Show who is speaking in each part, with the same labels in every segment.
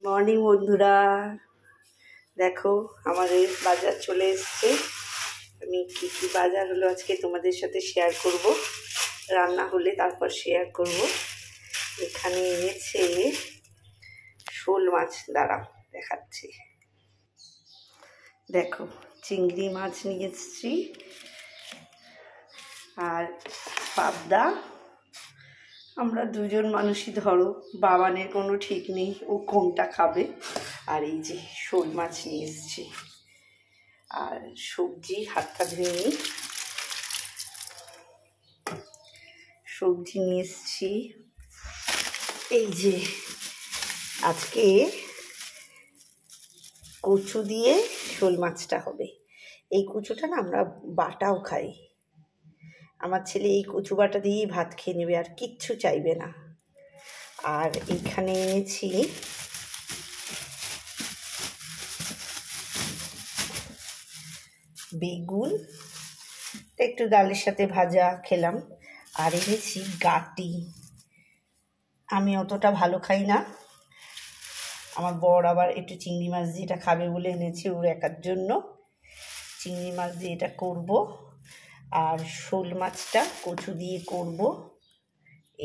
Speaker 1: Morning বন্ধুরা, দেখো আমাদের বাজার চলে এসছে। আমি কী কী বাজার হলো আজকে তোমাদের সাথে শেয়ার করব, রান্না হলে তারপর শেয়ার করব। এখানে এনেছে শোল মাছ, দাঁড়াও দেখাচ্ছি। দেখো চিংড়ি মাছ নিয়ে এসেছি আর পাবদা। আমরা দুজন মানুষই, ধরো বাবানের কোনো ঠিক নেই ও কোনটা খাবে। আর এই যে শোল মাছ নিয়ে এসেছি আর সবজি, হাতটা ধুয়ে নিই। সবজি নিয়ে এসেছি, এই যে আজকে কচু দিয়ে শোল মাছটা হবে। এই কচুটা না আমরা বাটাও খাই। আমার ছেলে এই কচু বাটা দিয়েই ভাত খেয়ে নেবে, আর কিচ্ছু চাইবে না। আর এখানে এনেছি বেগুন, একটু ডালের সাথে ভাজা খেলাম। আর এনেছি গাটি। আমি অতটা ভালো খাই না, আমার বর আবার একটু চিংড়ি মাছ দিয়ে এটা খাবে বলে এনেছি ওর একার জন্য। চিংড়ি মাছ দিয়ে এটা করব, আর শোল মাছটা কচু দিয়ে করব।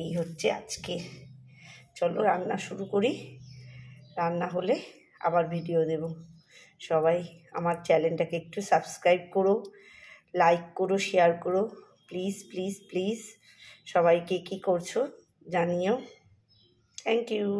Speaker 1: এই হচ্ছে আজকে। চলো রান্না শুরু করি, রান্না হলে আবার ভিডিও দেব। সবাই আমার চ্যানেলটাকে একটু সাবস্ক্রাইব করো, লাইক করো, শেয়ার করো, প্লিজ প্লিজ প্লিজ। সবাইকে কী করছো জানিও। Thank you.